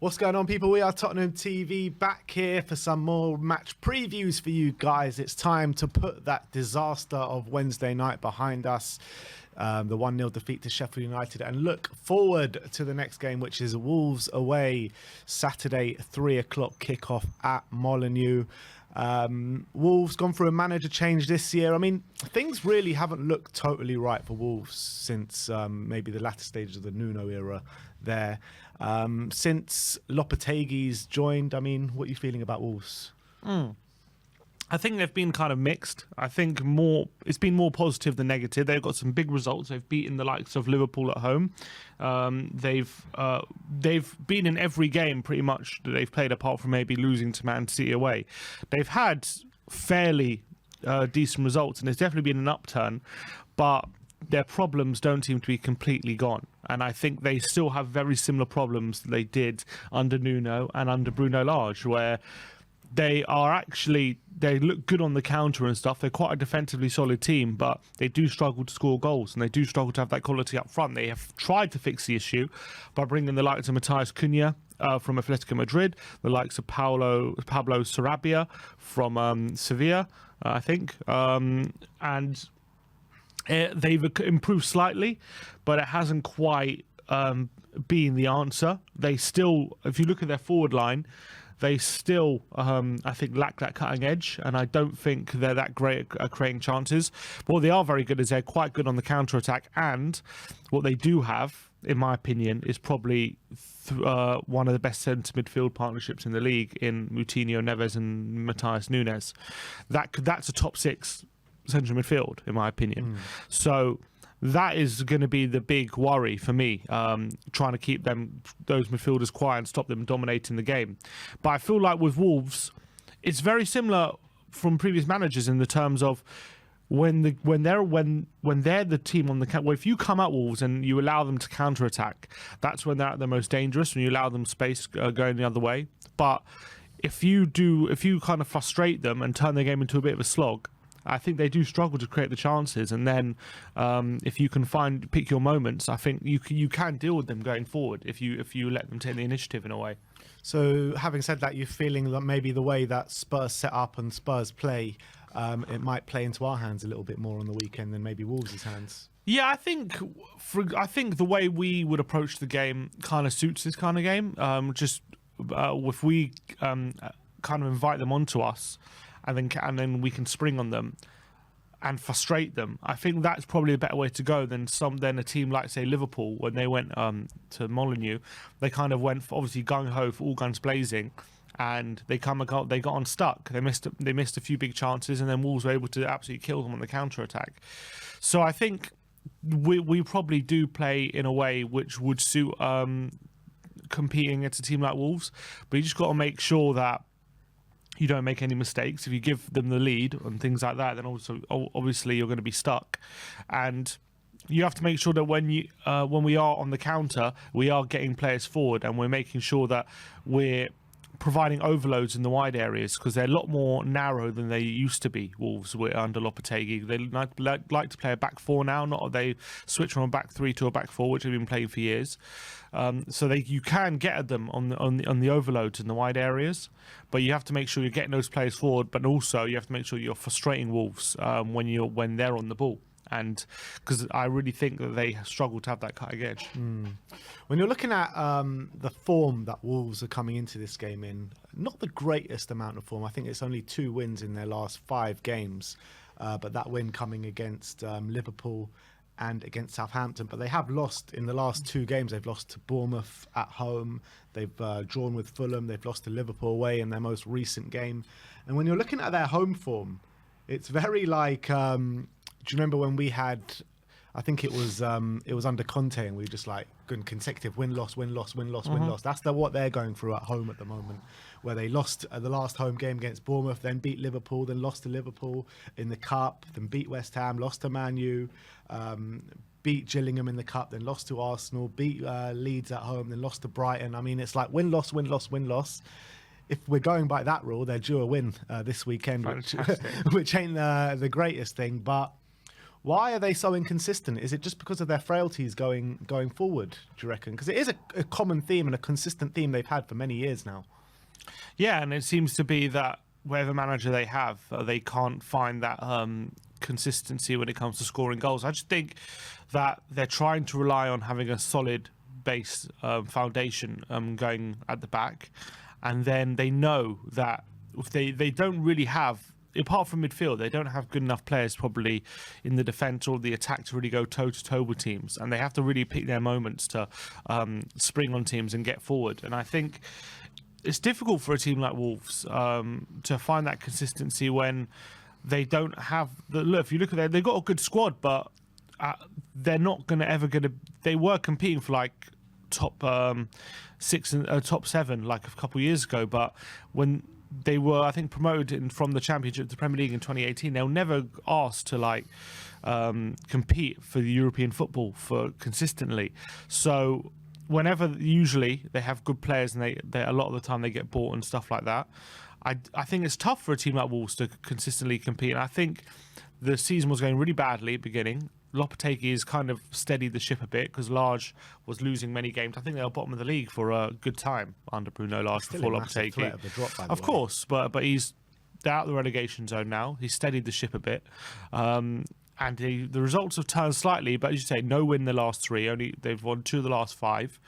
What's going on, people? We are Tottenham TV, back here for some more match previews for you guys. It's time to put that disaster of Wednesday night behind us, the 1-0 defeat to Sheffield United, and look forward to the next game, which is Wolves away, Saturday, 3 o'clock kickoff at Molineux. Wolves gone through a manager change this year. I mean, things really haven't looked totally right for Wolves since maybe the latter stages of the Nuno era there. Since Lopetegui's joined, I mean, what are you feeling about Wolves? I think they've been kind of mixed. I think it's been more positive than negative. They've got some big results. They've beaten the likes of Liverpool at home. They've been in every game pretty much that they've played, apart from maybe losing to Man City away. They've had fairly decent results, and there's definitely been an upturn, but their problems don't seem to be completely gone. And I think they still have very similar problems they did under Nuno and under Bruno Lage, where they look good on the counter and stuff. They're quite a defensively solid team, but they do struggle to score goals, and they do struggle to have that quality up front. They have tried to fix the issue by bringing the likes of Matías Cunha from Atletico Madrid, the likes of Pablo Sarabia from Sevilla, I think, and they've improved slightly, but it hasn't quite been the answer. They still, if you look at their forward line, they still, I think, lack that cutting edge, and I don't think they're that great at creating chances. But what they are very good is they're quite good on the counter-attack, and what they do have, in my opinion, is probably one of the best centre midfield partnerships in the league in Moutinho, Neves and Matheus Nunes. That's a top 6 central midfield, in my opinion. So that is going to be the big worry for me, trying to keep those midfielders quiet and stop them dominating the game. But I feel like with Wolves, it's very similar from previous managers in the terms of when they're the team on the counter. Well, if you come at Wolves and you allow them to counter attack, that's when they're at their most dangerous. When you allow them space going the other way. But if you kind of frustrate them and turn their game into a bit of a slog, I think they do struggle to create the chances, and then if you can pick your moments, I think you can deal with them going forward if you let them take the initiative in a way. So, having said that, you're feeling that maybe the way that Spurs set up and Spurs play, it might play into our hands a little bit more on the weekend than maybe Wolves' hands. Yeah, I think the way we would approach the game kind of suits this kind of game. If we kind of invite them onto us, and then we can spring on them and frustrate them. I think that's probably a better way to go than a team like, say, Liverpool, when they went to Molineux. They kind of went obviously gung ho for all guns blazing, and they got unstuck. They missed a few big chances, and then Wolves were able to absolutely kill them on the counter attack. So I think we probably do play in a way which would suit competing against a team like Wolves, but you just got to make sure that you don't make any mistakes. If you give them the lead and things like that, then also obviously you're going to be stuck. And you have to make sure that when we are on the counter, we are getting players forward, and we're making sure that we're providing overloads in the wide areas, because they're a lot more narrow than they used to be. Wolves were under Lopetegui. They like to play a back 4 now. Not they switch from a back 3 to a back 4, which they've been playing for years. So you can get at them on the overloads in the wide areas, but you have to make sure you're getting those players forward. But also you have to make sure you're frustrating Wolves when they're on the ball. And because I really think that they struggle to have that cutting edge. When you're looking at the form that Wolves are coming into this game in, not the greatest amount of form. I think it's only 2 wins in their last 5 games, but that win coming against Liverpool and against Southampton. But they have lost in the last 2 games. They've lost to Bournemouth at home. They've drawn with Fulham. They've lost to Liverpool away in their most recent game. And when you're looking at their home form, it's very like... do you remember when we had, I think it was under Conte, and we were just like good consecutive win-loss. That's what they're going through at home at the moment, where they lost the last home game against Bournemouth, then beat Liverpool, then lost to Liverpool in the Cup, then beat West Ham, lost to Man U, beat Gillingham in the Cup, then lost to Arsenal, beat Leeds at home, then lost to Brighton. I mean, it's like win-loss. If we're going by that rule, they're due a win this weekend, which ain't the greatest thing. But Why are they so inconsistent? Is it just because of their frailties going forward, do you reckon? Because it is a common theme and a consistent theme they've had for many years now. Yeah, and it seems to be that whatever manager they have, they can't find that consistency when it comes to scoring goals. I just think that they're trying to rely on having a solid base foundation going at the back, and then they know that if they don't really have, apart from midfield, they don't have good enough players probably in the defence or the attack to really go toe-to-toe with teams, and they have to really pick their moments to spring on teams and get forward. And I think it's difficult for a team like Wolves to find that consistency when they don't have the look. If you look at they've got a good squad, but they're not they were competing for like top 6 and top 7 like a couple of years ago, but when they were, I think, promoted from the Championship to the Premier League in 2018, they were never asked to like compete for the European football for consistently. So whenever, usually they have good players, and they a lot of the time they get bought and stuff like that. I think it's tough for a team like Wolves to consistently compete. And I think the season was going really badly at the beginning. Lopetegui has kind of steadied the ship a bit because Large was losing many games. I think they were bottom of the league for a good time under Bruno Large before Lopetegui. Threat of the drop, by the of way. course, but they're out of the relegation zone now. He's steadied the ship a bit. And the results have turned slightly, but as you say, no win the last 3. They've won 2 of the last 5.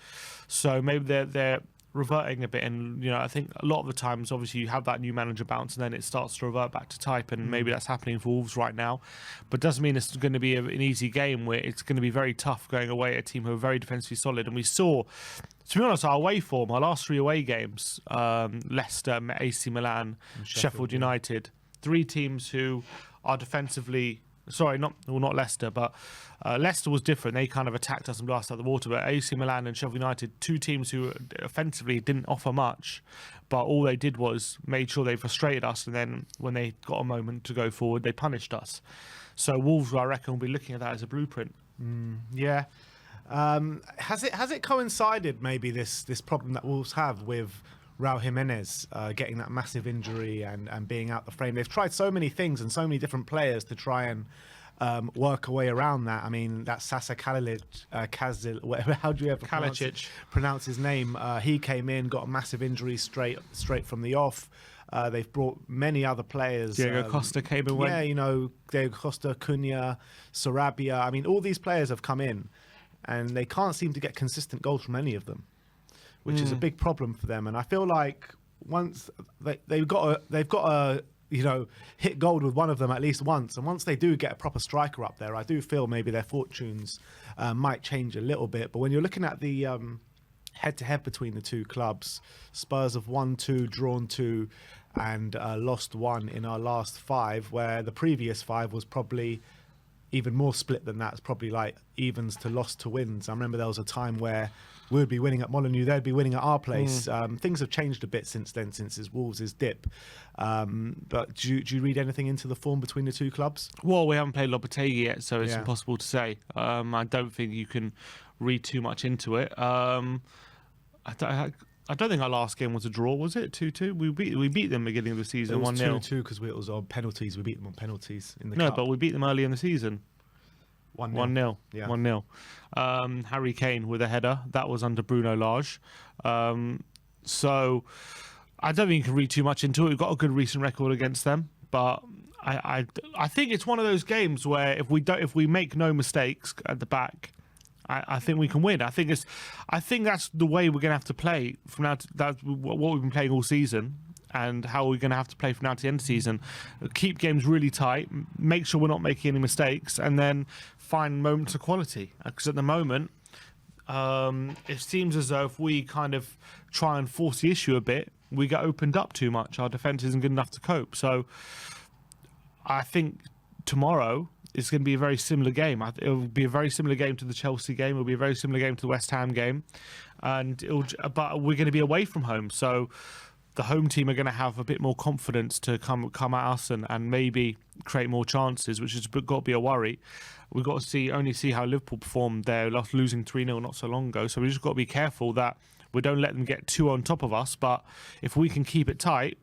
So maybe they're reverting a bit, and I think a lot of the times, obviously, you have that new manager bounce, and then it starts to revert back to type, and maybe that's happening for Wolves right now. But doesn't mean it's going to be an easy game, where it's going to be very tough going away at a team who are very defensively solid. And we saw, to be honest, our away form, our last 3 away games, Leicester, AC Milan, Sheffield United, 3 teams who are defensively. Sorry, not Leicester, but Leicester was different. They kind of attacked us and blasted out the water. But AC Milan and Sheffield United, 2 teams who offensively didn't offer much, but all they did was made sure they frustrated us, and then when they got a moment to go forward, they punished us. So Wolves, I reckon, will be looking at that as a blueprint. Yeah. Has it coincided, maybe, this problem that Wolves have with Raul Jimenez getting that massive injury and being out the frame? They've tried so many things and so many different players to try and work a way around that. I mean, that Sasa Kalicic, whatever, how do you ever pronounce his name? He came in, got a massive injury straight from the off. They've brought many other players. Diego Costa came and went. Yeah, Diego Costa, Cunha, Sarabia. I mean, all these players have come in, and they can't seem to get consistent goals from any of them, which is a big problem for them. And I feel like once they've got to hit gold with one of them at least once. And once they do get a proper striker up there, I do feel maybe their fortunes might change a little bit. But when you're looking at the head-to-head between the 2 clubs, Spurs have won 2, drawn 2, and lost 1 in our last 5, where the previous 5 was probably even more split than that. It's probably like evens to loss to wins. I remember there was a time where we would be winning at Molineux, they'd be winning at our place. Things have changed a bit since then, since his Wolves' dip. But do you read anything into the form between the 2 clubs? Well, we haven't played Lopetegui yet, so it's impossible to say. I don't think you can read too much into it. I don't think our last game was a draw, was it? 2-2? We beat them beginning of the season 1-0. It was 2-2 because it was on penalties. We beat them on penalties in the cup. No, but we beat them early in the season. 1-0. Yeah. 1-0. Harry Kane with a header. That was under Bruno Lage. So I don't think you can read too much into it. We've got a good recent record against them, but I think it's one of those games where if we make no mistakes at the back, I think we can win. I think that's the way we're going to have to play from now. That's what we've been playing all season, and how we're going to have to play from now to the end of the season. Keep games really tight, make sure we're not making any mistakes, and then find moments of quality. Because at the moment, it seems as though if we kind of try and force the issue a bit, we get opened up too much. Our defence isn't good enough to cope. So I think tomorrow it's going to be a very similar game. It will be a very similar game to the Chelsea game. It will be a very similar game to the West Ham game, but we're going to be away from home, so the home team are going to have a bit more confidence to come at us and maybe create more chances, which has got to be a worry. We've got to only see how Liverpool performed there, losing 3-0 not so long ago. So we just got to be careful that we don't let them get too on top of us. But if we can keep it tight,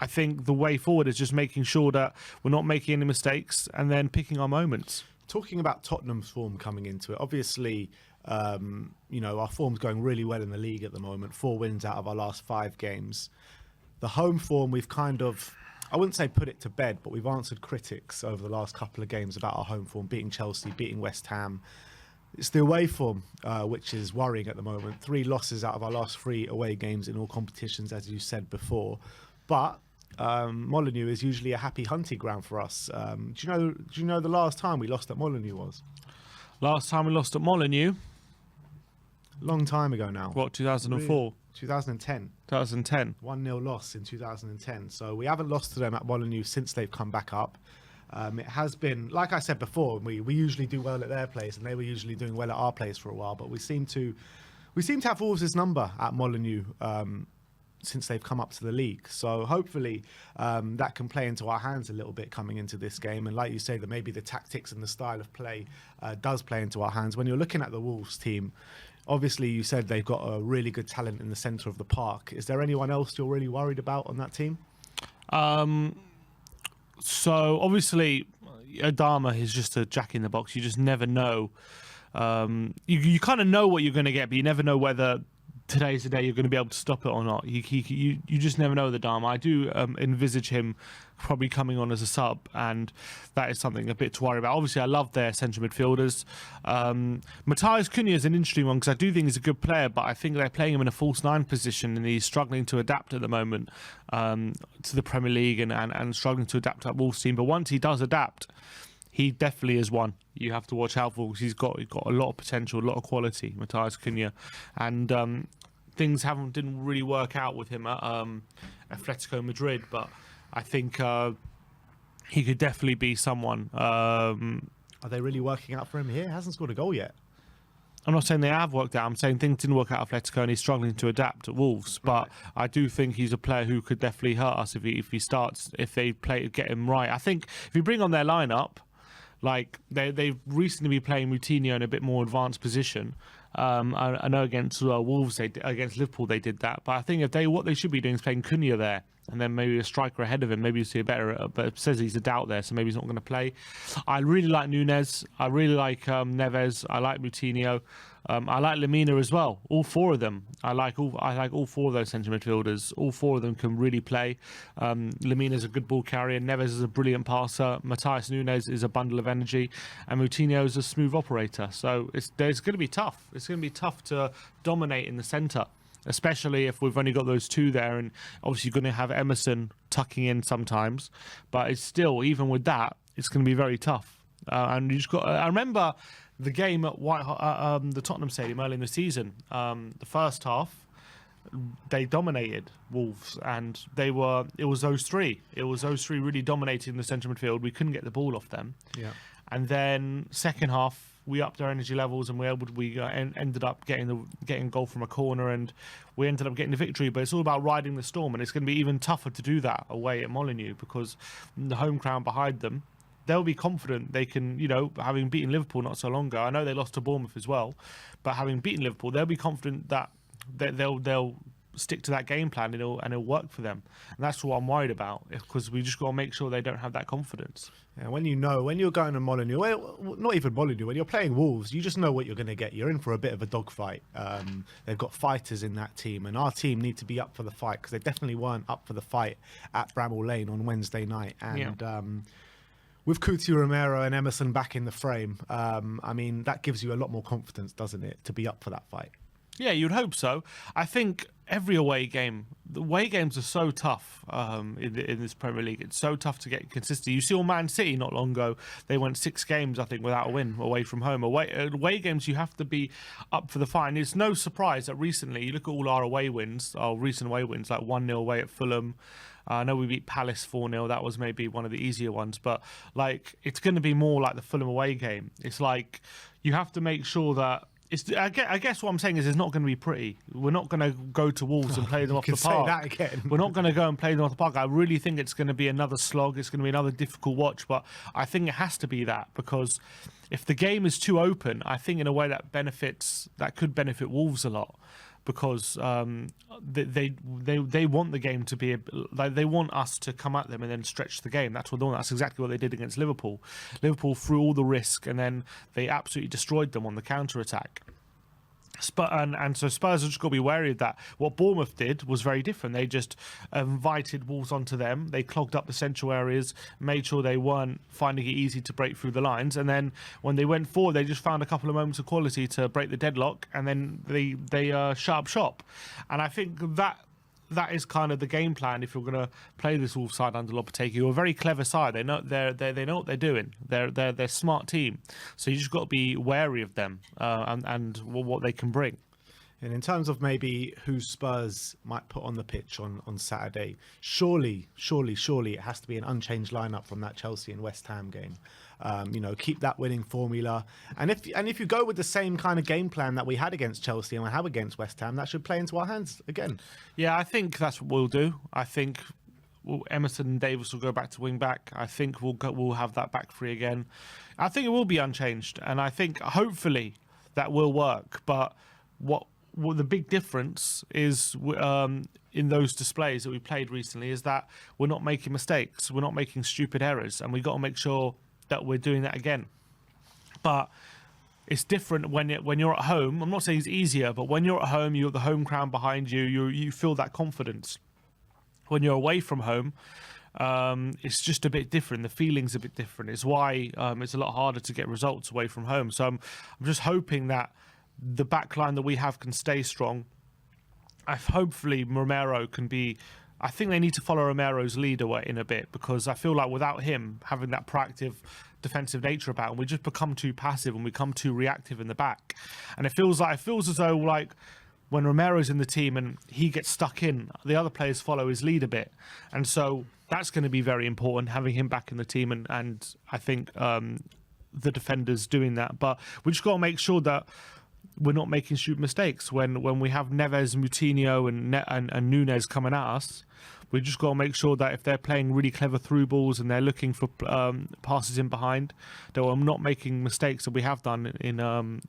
I think the way forward is just making sure that we're not making any mistakes and then picking our moments. talking about Tottenham's form coming into it, obviously, our form's going really well in the league at the moment. 4 wins out of our last 5 games. The home form, we've kind of, I wouldn't say put it to bed, but we've answered critics over the last couple of games about our home form, beating Chelsea, beating West Ham. It's the away form, which is worrying at the moment. 3 losses out of our last 3 away games in all competitions, as you said before. But Molineux is usually a happy hunting ground for us. Do you know the last time we lost at Molineux was? Last time we lost at Molineux? Long time ago now. What, 2004? 2010. 2010. 1-0 loss in 2010. So we haven't lost to them at Molineux since they've come back up. It has been, like I said before, we usually do well at their place, and they were usually doing well at our place for a while. But we seem to have Wolves' number at Molineux since they've come up to the league. So hopefully that can play into our hands a little bit coming into this game. And like you say, that maybe the tactics and the style of play does play into our hands. When you're looking at the Wolves team, obviously you said they've got a really good talent in the centre of the park. Is there anyone else you're really worried about on that team? So obviously Adama is just a jack in the box. You just never know. You kind of know what you're going to get, but you never know whether today's the day you're going to be able to stop it or not. You just never know with Adama. I do envisage him probably coming on as a sub, and that is something a bit to worry about. Obviously, I love their central midfielders. Matthias Cunha is an interesting one because I do think he's a good player, but I think they're playing him in a false 9 position, and he's struggling to adapt at the moment to the Premier League and struggling to adapt to that Wolves team. But once he does adapt, he definitely is one you have to watch out for because he's got a lot of potential, a lot of quality, Matthias Cunha, and things didn't really work out with him at Atletico Madrid, but I think he could definitely be someone. Are they really working out for him here? He hasn't scored a goal yet. I'm not saying they have worked out. I'm saying things didn't work out at Atletico and he's struggling to adapt at Wolves. But I do think he's a player who could definitely hurt us if he starts, if they get him right. I think if you bring on their lineup, like they've recently been playing Moutinho in a bit more advanced position. I know against Wolves, against Liverpool, they did that. But I think what they should be doing is playing Cunha there, and then maybe a striker ahead of him. Maybe you see a better. But it says he's a doubt there, so maybe he's not going to play. I really like Nunez. I really like Neves. I like Moutinho. I like Lemina as well. All 4 of them. I like all 4 of those central midfielders. All 4 of them can really play. Lemina's a good ball carrier. Neves is a brilliant passer. Matthias Nunez is a bundle of energy, and Moutinho is a smooth operator. So it's going to be tough. It's going to be tough to dominate in the centre, especially if we've only got those 2 there, and obviously you're going to have Emerson tucking in sometimes. But it's still, even with that, it's going to be very tough. And you just got. I remember the game at the Tottenham Stadium early in the season. The first half, they dominated Wolves, and it was those 3. It was those 3 really dominating the central midfield. We couldn't get the ball off them. Yeah. And then second half, we upped our energy levels, and we ended up getting a goal from a corner, and we ended up getting the victory. But it's all about riding the storm, and it's going to be even tougher to do that away at Molineux because the home crowd behind them, they'll be confident they can, having beaten Liverpool not so long ago. I know they lost to Bournemouth as well, but having beaten Liverpool, they'll be confident that they'll stick to that game plan and it'll work for them. And that's what I'm worried about, because we just got to make sure they don't have that confidence. Yeah, when you're going to Molineux, well, not even Molineux, when you're playing Wolves, you just know what you're going to get. You're in for a bit of a dogfight. They've got fighters in that team, and our team need to be up for the fight, because they definitely weren't up for the fight at Bramall Lane on Wednesday night. And with Coutinho, Romero and Emerson back in the frame, that gives you a lot more confidence, doesn't it, to be up for that fight? Yeah, you'd hope so. I think every away game, the away games are so tough in this Premier League. It's so tough to get consistency. You saw Man City not long ago. They went 6 games, I think, without a win away from home. Away games, you have to be up for the fight. And it's no surprise that recently, you look at all our recent away wins, like 1-0 away at Fulham. I know we beat Palace 4-0. That was maybe one of the easier ones. But it's going to be more like the Fulham away game. It's like you have to make sure that I guess what I'm saying is it's not going to be pretty. We're not going to go to Wolves and play them off the park. Say that again. We're not going to go and play them off the park. I really think it's going to be another slog. It's going to be another difficult watch. But I think it has to be that, because if the game is too open, I think in a way that could benefit Wolves a lot. because they want the game to be like, they want us to come at them and then stretch the game. That's what they want. That's exactly what they did against Liverpool. Liverpool threw all the risk and then they absolutely destroyed them on the counter attack. And so Spurs have just got to be wary of that. What Bournemouth did was very different. They just invited Wolves onto them. They clogged up the central areas, made sure they weren't finding it easy to break through the lines. And then when they went forward, they just found a couple of moments of quality to break the deadlock. And then they shut up shop. And I think that is kind of the game plan if you're going to play this Wolves side under Lopetegui, who are a very clever side. They know they know what they're doing. They're a smart team. So you just got to be wary of them and what they can bring. And in terms of maybe who Spurs might put on the pitch on Saturday, surely it has to be an unchanged lineup from that Chelsea and West Ham game. Keep that winning formula. And if you go with the same kind of game plan that we had against Chelsea and we have against West Ham, that should play into our hands again. Yeah, I think that's what we'll do. I think Emerson and Davis will go back to wing back. I think we'll have that back three again. I think it will be unchanged, and I think hopefully that will work. But what the big difference is in those displays that we played recently is that we're not making mistakes. We're not making stupid errors, and we've got to make sure that we're doing that again. But it's different when you're at home. I'm not saying it's easier, but when you're at home, you've got the home crowd behind you. You feel that confidence. When you're away from home, it's just a bit different. The feeling's a bit different. It's why it's a lot harder to get results away from home. So I'm just hoping that the back line that we have can stay strong. Hopefully Romero can be... I think they need to follow Romero's lead away in a bit, because I feel like without him having that proactive defensive nature about him, we just become too passive and we become too reactive in the back. And it feels as though like when Romero's in the team and he gets stuck in, the other players follow his lead a bit. And so that's going to be very important, having him back in the team. And I think the defenders doing that. But we just got to make sure that we're not making stupid mistakes when we have Neves, Moutinho and Nunes coming at us. We just got to make sure that if they're playing really clever through balls and they're looking for passes in behind, that we're not making mistakes that we have done in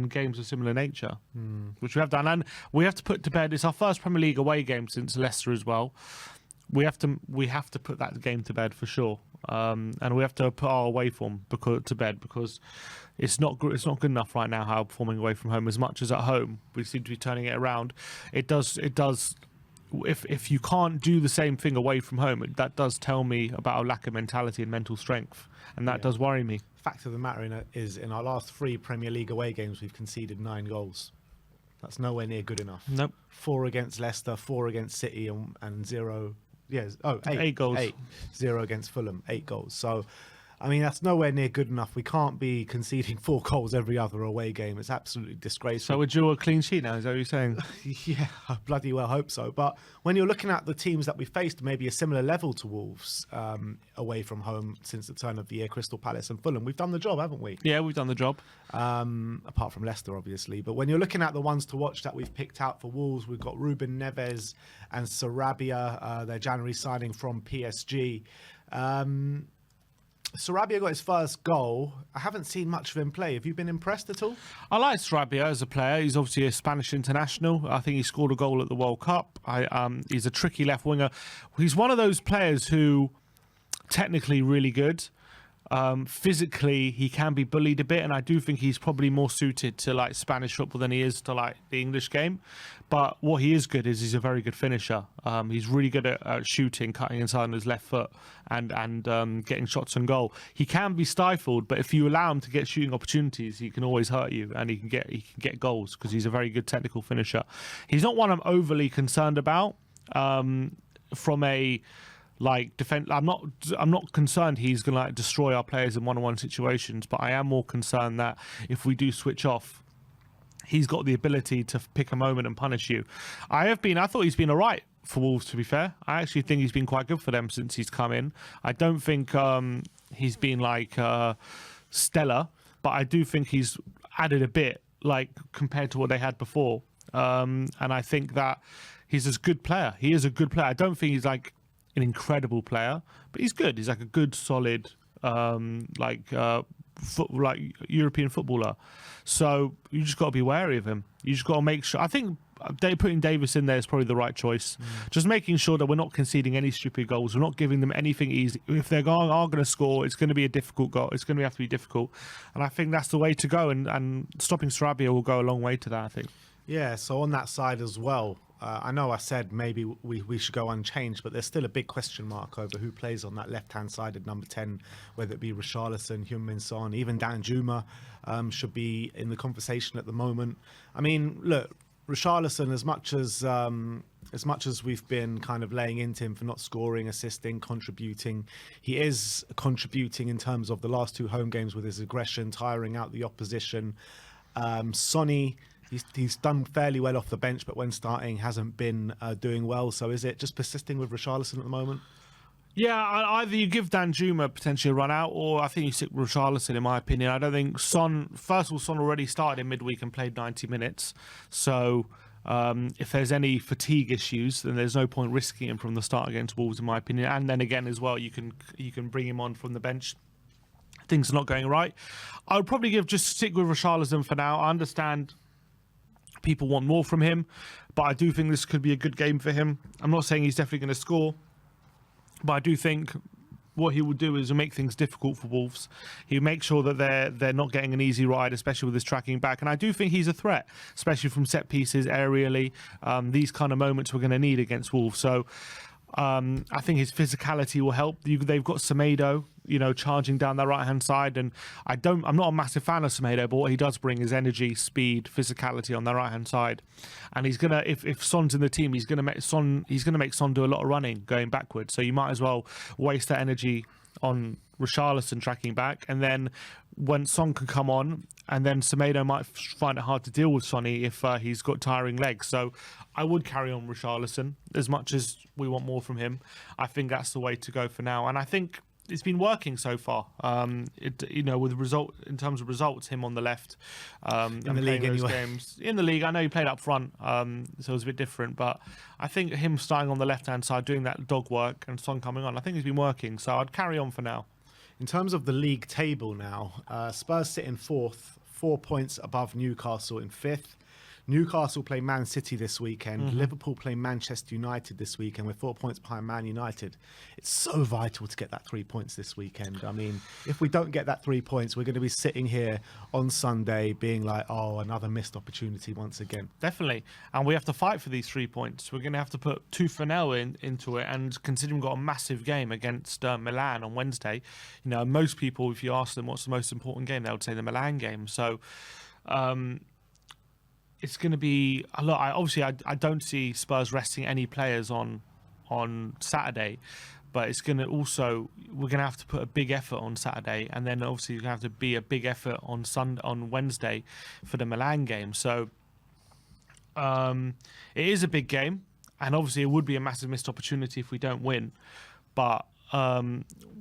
games of similar nature, which we have done. And we have to put to bed, it's our first Premier League away game since Leicester as well. We have to put that game to bed for sure, and we have to put our away form to bed, because it's not good enough right now how we're performing away from home. As much as at home we seem to be turning it around, it does. If you can't do the same thing away from home, that does tell me about a lack of mentality and mental strength, and that does worry me. Fact of the matter is, in our last 3 Premier League away games, we've conceded 9 goals. That's nowhere near good enough. Nope. 4 against Leicester, 4 against City, and 0. Yes. Oh, 8 goals. 0 against Fulham, 8 goals. So, I mean, that's nowhere near good enough. We can't be conceding 4 goals every other away game. It's absolutely disgraceful. So would you a clean sheet now? Is that what you're saying? Yeah, I bloody well hope so. But when you're looking at the teams that we faced, maybe a similar level to Wolves away from home since the turn of the year, Crystal Palace and Fulham, we've done the job, haven't we? Yeah, we've done the job. Apart from Leicester, obviously. But when you're looking at the ones to watch that we've picked out for Wolves, we've got Ruben Neves and Sarabia, their January signing from PSG. Sarabia got his first goal. I haven't seen much of him play. Have you been impressed at all? I like Sarabia as a player. He's obviously a Spanish international. I think he scored a goal at the World Cup. He's a tricky left winger. He's one of those players who technically really good. Physically, he can be bullied a bit, and I do think he's probably more suited to like Spanish football than he is to like the English game. But what he is good is he's a very good finisher. He's really good at shooting, cutting inside on his left foot, and getting shots on goal. He can be stifled, but if you allow him to get shooting opportunities, he can always hurt you, and he can get goals because he's a very good technical finisher. He's not one I'm overly concerned about from a defense. I'm not concerned he's going to like destroy our players in one-on-one situations, but I am more concerned that if we do switch off, he's got the ability to pick a moment and punish you. I thought he's been all right for Wolves, to be fair. I actually think he's been quite good for them since he's come in. I don't think he's been stellar, but I do think he's added a bit compared to what they had before. And I think that he's a good player. He is a good player. I don't think he's an incredible player, but he's good. He's a good, solid, European footballer. So you just got to be wary of him. You just got to make sure. I think putting Davis in there is probably the right choice. Just making sure that we're not conceding any stupid goals. We're not giving them anything easy. If they are going to score, it's going to be a difficult goal. It's going to have to be difficult. And I think that's the way to go. And stopping Sarabia will go a long way to that, I think. Yeah, so on that side as well, I know I said maybe we should go unchanged, but there's still a big question mark over who plays on that left-hand side at number 10, whether it be Richarlison, Heung-min Son, even Danjuma should be in the conversation at the moment. I mean, look, Richarlison, as much as we've been kind of laying into him for not scoring, assisting, contributing, he is contributing in terms of the last 2 home games with his aggression, tiring out the opposition. Sonny, he's done fairly well off the bench, but when starting hasn't been doing well. So is it just persisting with Richarlison at the moment? Yeah, either you give Danjuma potentially a run out, or I think you stick with Richarlison, in my opinion. I don't think Son already started in midweek and played 90 minutes. So if there's any fatigue issues, then there's no point risking him from the start against Wolves, in my opinion. And then again as well, you can bring him on from the bench. Things are not going right. I would probably just stick with Richarlison for now. I understand people want more from him, but I do think this could be a good game for him. I'm not saying he's definitely going to score, but I do think what he will do is make things difficult for Wolves. He'll make sure that they're not getting an easy ride, especially with his tracking back. And I do think he's a threat, especially from set pieces, aerially. These kind of moments we're going to need against Wolves. So I think his physicality will help. They've got Semedo, charging down that right-hand side, and I'm not a massive fan of Semedo, but what he does bring is energy, speed, physicality on the right-hand side. And he's gonna, if Son's in the team, he's gonna make Son do a lot of running going backwards. So you might as well waste that energy on Richarlison tracking back, and then when Son can come on, and then Semedo might find it hard to deal with Sonny if he's got tiring legs. So I would carry on Richarlison as much as we want more from him. I think that's the way to go for now, and I think it's been working so far. With result in terms of results, him on the left in the league anyway. Games in the league. I know he played up front, so it was a bit different. But I think him starting on the left-hand side, doing that dog work, and Son coming on, I think he's been working. So I'd carry on for now. In terms of the league table now, Spurs sit in 4th, 4 points above Newcastle in 5th. Newcastle play Man City this weekend. Liverpool play Manchester United this weekend. We're 4 points behind Man United. It's so vital to get that 3 points this weekend. I mean, if we don't get that 3 points, we're going to be sitting here on Sunday being like, oh, another missed opportunity once again. Definitely. And we have to fight for these 3 points. We're going to have to put tooth and nail into it. And considering we've got a massive game against Milan on Wednesday, most people, if you ask them what's the most important game, they would say the Milan game. So, it's going to be a lot. I don't see Spurs resting any players on Saturday, but it's going to we're going to have to put a big effort on Saturday, and then obviously you're going to have to be a big effort on Wednesday for the Milan game. So it is a big game, and obviously it would be a massive missed opportunity if we don't win, but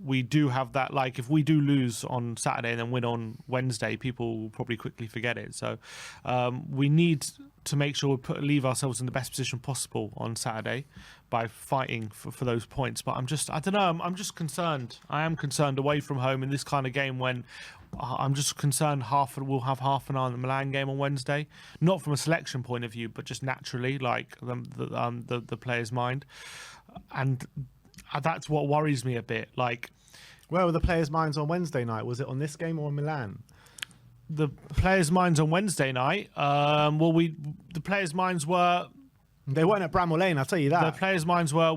we do have that, like, if we do lose on Saturday and then win on Wednesday, people will probably quickly forget it. So we need to make sure we leave ourselves in the best position possible on Saturday by fighting for those points. But I'm just concerned. I am concerned away from home in this kind of game when I'm just concerned we'll have half an eye on the Milan game on Wednesday. Not from a selection point of view, but just naturally, like the player's mind. And that's what worries me a bit. Like, where were the players' minds on Wednesday night? Was it on this game or on Milan? The players' minds on Wednesday night. The players' minds were. They weren't at Bramall Lane, I'll tell you that. The players' minds were,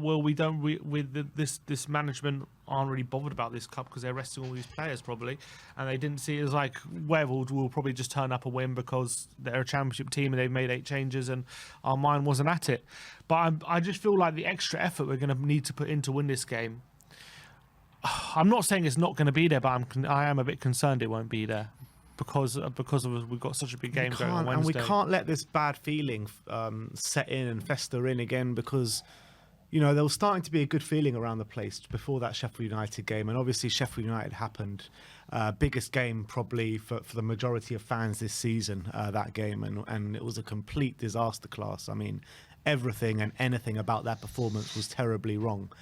this management aren't really bothered about this cup because they're resting all these players probably, and they didn't see it as like, we'll probably just turn up and win because they're a championship team and they've made 8 changes and our mind wasn't at it. But I just feel like the extra effort we're going to need to put in to win this game. I'm not saying it's not going to be there, but I am a bit concerned it won't be there. Because we've got such a big game going on Wednesday. And we can't let this bad feeling set in and fester in again, because there was starting to be a good feeling around the place before that Sheffield United game. And obviously Sheffield United happened. Biggest game probably for the majority of fans this season, that game. And it was a complete disaster class. I mean, everything and anything about that performance was terribly wrong.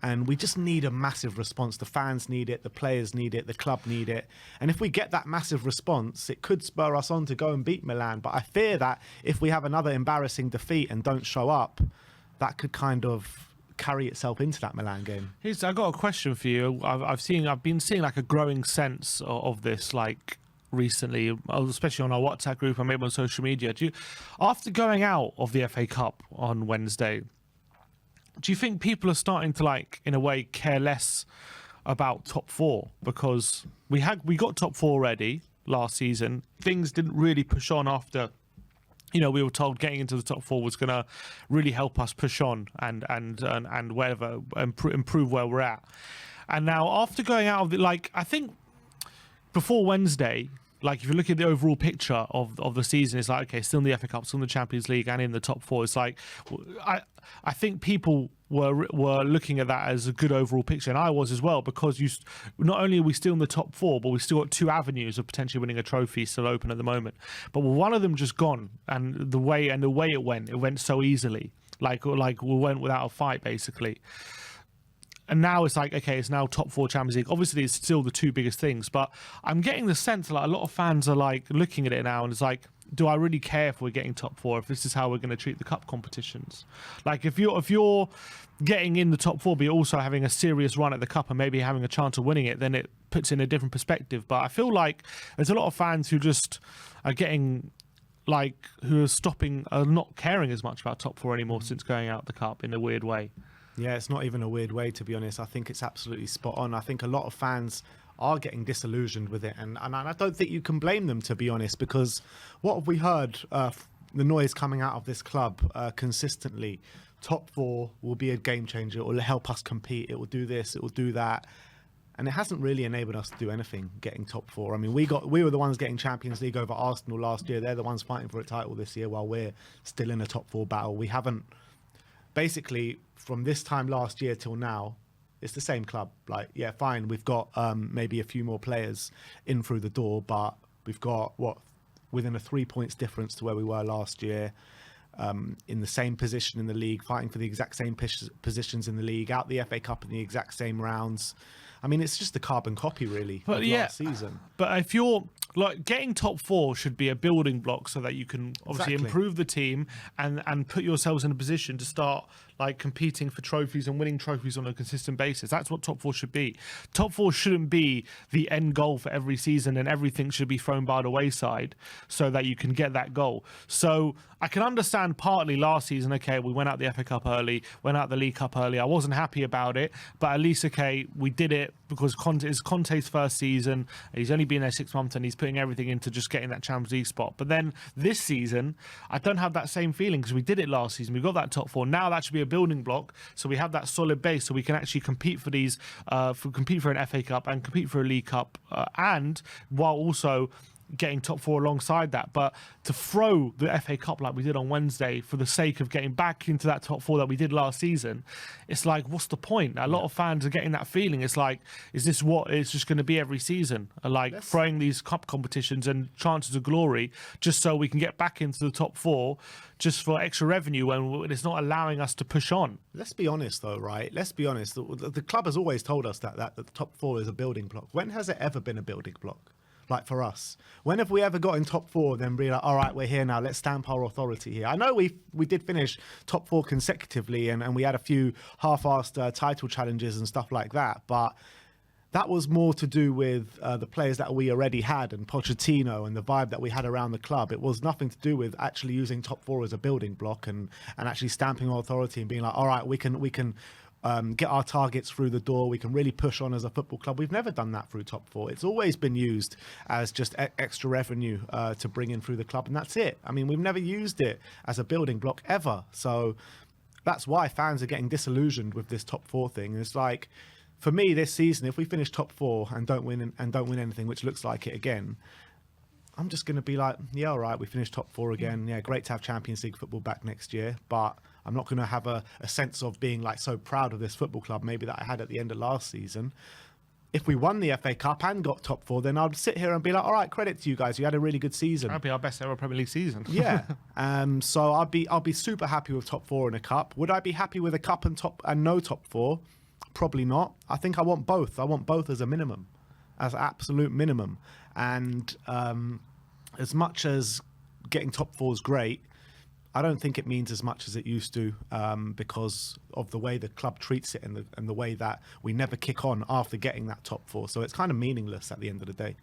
And we just need a massive response. The fans need it, the players need it, the club need it. And if we get that massive response, it could spur us on to go and beat Milan. But I fear that if we have another embarrassing defeat and don't show up, that could kind of carry itself into that Milan game. I got a question for you. I've been seeing like a growing sense of this, like recently, especially on our WhatsApp group and maybe on social media. After going out of the FA Cup on Wednesday, do you think people are starting to, like, in a way, care less about top four? Because we got top four already last season. Things didn't really push on after, we were told getting into the top four was going to really help us push on and whatever, improve where we're at. And now after going out of the, like, I think before Wednesday, like, if you look at the overall picture of the season, it's like, okay, still in the FA Cup, still in the Champions League and in the top four. It's like, I think people were looking at that as a good overall picture, and I was as well, because not only are we still in the top four, but we've still got two avenues of potentially winning a trophy still open at the moment. But one of them just gone, and the way it went so easily, like we went without a fight basically. And now it's like, okay, it's now top four Champions League. Obviously, it's still the two biggest things, but I'm getting the sense like a lot of fans are like looking at it now, and it's like, do I really care if we're getting top four, if this is how we're going to treat the cup competitions? Like, if you're getting in the top four, but you're also having a serious run at the cup and maybe having a chance of winning it, then it puts in a different perspective. But I feel like there's a lot of fans who just are getting, like, who are not caring as much about top four anymore since going out the cup in a weird way. Yeah, it's not even a weird way, to be honest. I think it's absolutely spot on. I think a lot of fans are getting disillusioned with it. And I don't think you can blame them, to be honest, because what have we heard? The noise coming out of this club consistently. Top four will be a game changer. It will help us compete. It will do this. It will do that. And it hasn't really enabled us to do anything getting top four. I mean, we were the ones getting Champions League over Arsenal last year. They're the ones fighting for a title this year while we're still in a top four battle. We haven't... Basically, from this time last year till now, it's the same club. Like, yeah, fine, we've got maybe a few more players in through the door, but we've got, within a 3 points difference to where we were last year, in the same position in the league, fighting for the exact same positions in the league, out the FA Cup in the exact same rounds. I mean, it's just a carbon copy, really, of last season. But if you're, like, getting top four should be a building block so that you can obviously improve the team and put yourselves in a position to start, like, competing for trophies and winning trophies on a consistent basis. That's what top four should be. Top four shouldn't be the end goal for every season, and everything should be thrown by the wayside so that you can get that goal. So I can understand partly last season, okay, we went out the FA Cup early, went out the League Cup early. I wasn't happy about it, but at least, okay, we did it because it's Conte's first season. He's only been there 6 months and he's putting everything into just getting that Champions League spot. But then this season, I don't have that same feeling because we did it last season. We got that top four. Now that should be a building block, so we have that solid base, so we can actually compete for these, compete for an FA Cup and compete for a League Cup, and while also getting top four alongside that. But to throw the FA Cup like we did on Wednesday for the sake of getting back into that top four that we did last season, it's like, what's the point? A lot of fans are getting that feeling. It's like, is this what it's just going to be every season? Like, throwing these cup competitions and chances of glory just so we can get back into the top four just for extra revenue when it's not allowing us to push on. Let's be honest, though, right? Let's be honest. The club has always told us that the top four is a building block. When has it ever been a building block? Like, for us, when have we ever got in top four, then be like, all right, we're here now, let's stamp our authority here? I know we did finish top four consecutively, and we had a few half-assed title challenges and stuff like that, but that was more to do with the players that we already had and Pochettino and the vibe that we had around the club. It was nothing to do with actually using top four as a building block and actually stamping our authority and being like, all right, we can get our targets through the door. We can really push on as a football club. We've never done that through top four. It's always been used as just extra revenue to bring in through the club, and that's it. I mean, we've never used it as a building block ever. So that's why fans are getting disillusioned with this top four thing. It's like, for me this season, if we finish top four and don't win anything, which looks like it again, I'm just going to be like, yeah, all right, we finished top four again. Yeah, great to have Champions League football back next year, but I'm not going to have a sense of being like so proud of this football club maybe that I had at the end of last season. If we won the FA Cup and got top four, then I'd sit here and be like, all right, credit to you guys. You had a really good season. That'd be our best ever Premier League season. Yeah. So I'll be super happy with top four in a cup. Would I be happy with a cup and no top four? Probably not. I think I want both. I want both as a minimum, as absolute minimum. And as much as getting top four is great, I don't think it means as much as it used to, because of the way the club treats it and the way that we never kick on after getting that top four. So it's kind of meaningless at the end of the day.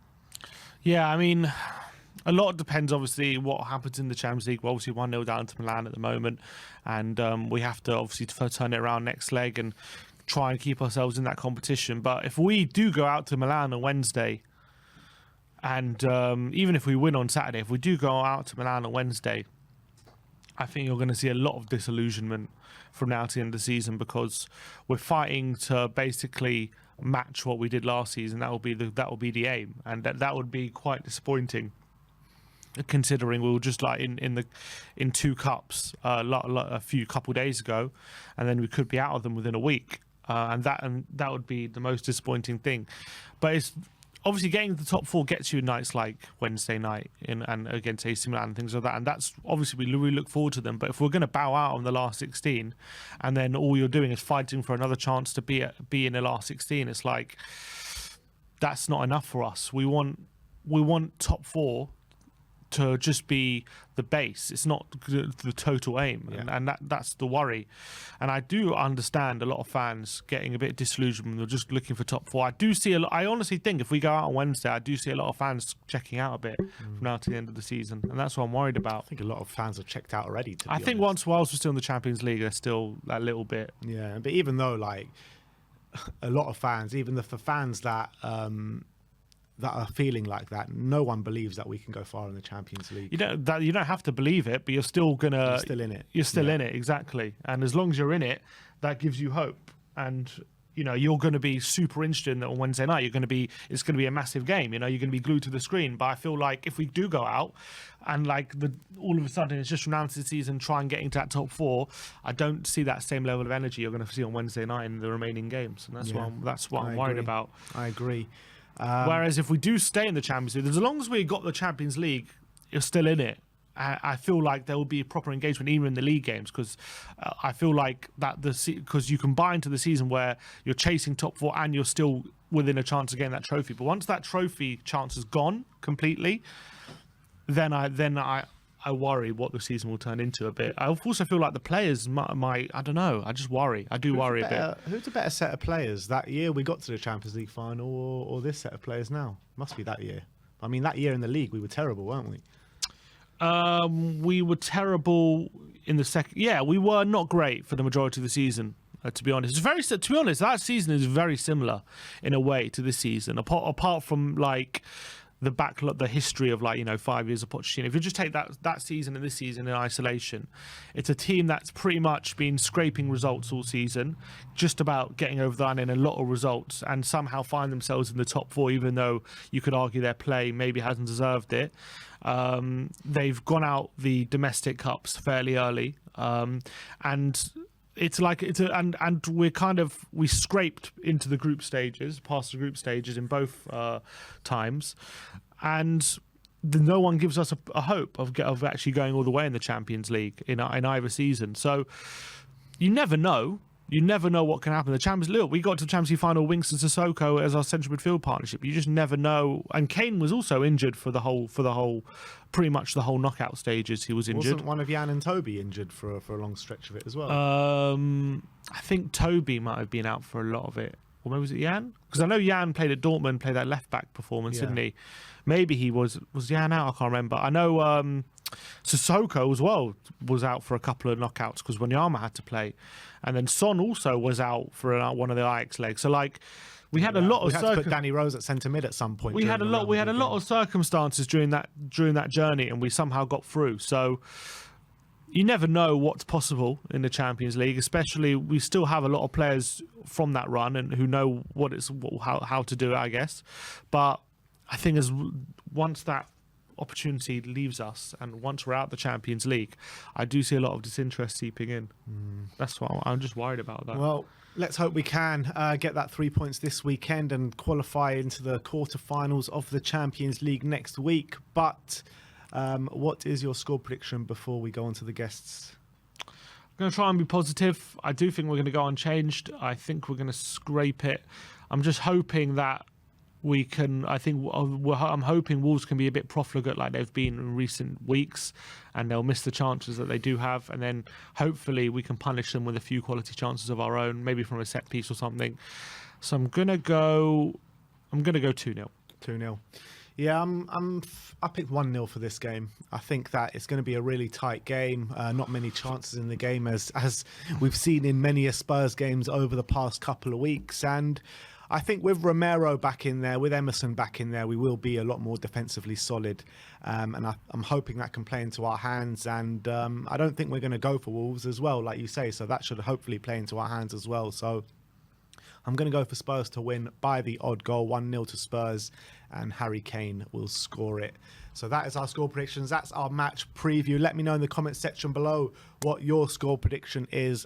Yeah, I mean, a lot depends, obviously, what happens in the Champions League. We're obviously 1-0 down to Milan at the moment, and we have to obviously turn it around next leg and try and keep ourselves in that competition. But if we do go out to Milan on Wednesday, and even if we win on Saturday, if we do go out to Milan on Wednesday, I think you're going to see a lot of disillusionment from now to the end of the season, because we're fighting to basically match what we did last season. That will be the aim, and that would be quite disappointing, considering we were just like in two cups a few couple days ago, and then we could be out of them within a week, and that would be the most disappointing thing. But it's obviously getting to the top four gets you nights like Wednesday night and against AC Milan and things like that, and that's obviously we really look forward to them. But if we're going to bow out on the last 16, and then all you're doing is fighting for another chance to be in the last 16, it's like that's not enough for us. We want top four to just be the base. It's not the total aim, and that's the worry. And I do understand a lot of fans getting a bit disillusioned when they're just looking for top four. I honestly think if we go out on Wednesday, I do see a lot of fans checking out a bit from now to the end of the season, and that's what I'm worried about. I think a lot of fans have checked out already, to be honest. think whilst we're still in the Champions League, they're still a little bit. Yeah, but even though like a lot of fans, even the fans that are feeling like that, no one believes that we can go far in the Champions League. You don't have to believe it, but you're still still in it. You're still in it, exactly. And as long as you're in it, that gives you hope. And you're going to be super interested in that on Wednesday night. It's going to be a massive game. You're going to be glued to the screen. But I feel like if we do go out and like all of a sudden it's just from now to the season, try and get into that top four, I don't see that same level of energy you're going to see on Wednesday night in the remaining games. And that's what I'm worried about. I agree. Whereas if we do stay in the Champions League, as long as we got the Champions League, you're still in it. I feel like there will be proper engagement even in the league games, because I feel like that because you combine to the season where you're chasing top four and you're still within a chance of getting that trophy. But once that trophy chance is gone completely, then I worry what the season will turn into a bit. I also feel like the players might I don't know. I just worry. I do worry a bit. Who's a better set of players? That year we got to the Champions League final, or this set of players now? Must be that year. I mean, that year in the league we were terrible, weren't we? We were terrible in the second. Yeah, we were not great for the majority of the season. To be honest, to be honest, that season is very similar in a way to this season. Apart from like the history of 5 years of Pochettino. If you just take that season and this season in isolation, it's a team that's pretty much been scraping results all season, just about getting over the line in a lot of results, and somehow find themselves in the top four, even though you could argue their play maybe hasn't deserved it. They've gone out the domestic cups fairly early, and we scraped into the group stages, past the group stages in both times, and no one gives us a hope of actually going all the way in the Champions League in either season. So you never know. You never know what can happen. The Champions League, we got to the Champions League final, Winks and Sissoko as our central midfield partnership. You just never know. And Kane was also injured pretty much the whole knockout stages. He was injured. Wasn't one of Jan and Toby injured for a long stretch of it as well? I think Toby might have been out for a lot of it. Or maybe was it Jan? Because I know Jan played at Dortmund, played that left back performance, didn't he? Maybe he was Jan out? I can't remember. I know Sissoko as well was out for a couple of knockouts because Wanyama had to play, and then Son also was out for one of the Ajax legs. So we had a lot of. We had to put Danny Rose at centre mid at some point. We had a lot of circumstances during that journey, and we somehow got through. So you never know what's possible in the Champions League. Especially, we still have a lot of players from that run and who know how to do it, I guess. But I think once that opportunity leaves us, and once we're out the Champions League, I do see a lot of disinterest seeping in. That's what I'm just worried about. That. Well, let's hope we can get that 3 points this weekend and qualify into the quarterfinals of the Champions League next week. But what is your score prediction before we go on to the guests? going to try and be positive. I do think we're going to go unchanged. I think we're going to scrape it. I'm just hoping that we can. I'm hoping Wolves can be a bit profligate like they've been in recent weeks, and they'll miss the chances that they do have, and then hopefully we can punish them with a few quality chances of our own, maybe from a set piece or something. So I'm gonna go 2-0. 2-0. Yeah, I picked 1-0 for this game. I think that it's going to be a really tight game. Not many chances in the game, as we've seen in many Spurs games over the past couple of weeks. And I think with Romero back in there, with Emerson back in there, we will be a lot more defensively solid. And I'm hoping that can play into our hands. And I don't think we're going to go for Wolves as well, like you say. So that should hopefully play into our hands as well. So I'm going to go for Spurs to win by the odd goal, 1-0 to Spurs, and Harry Kane will score it. So that is our score predictions. That's our match preview. Let me know in the comments section below what your score prediction is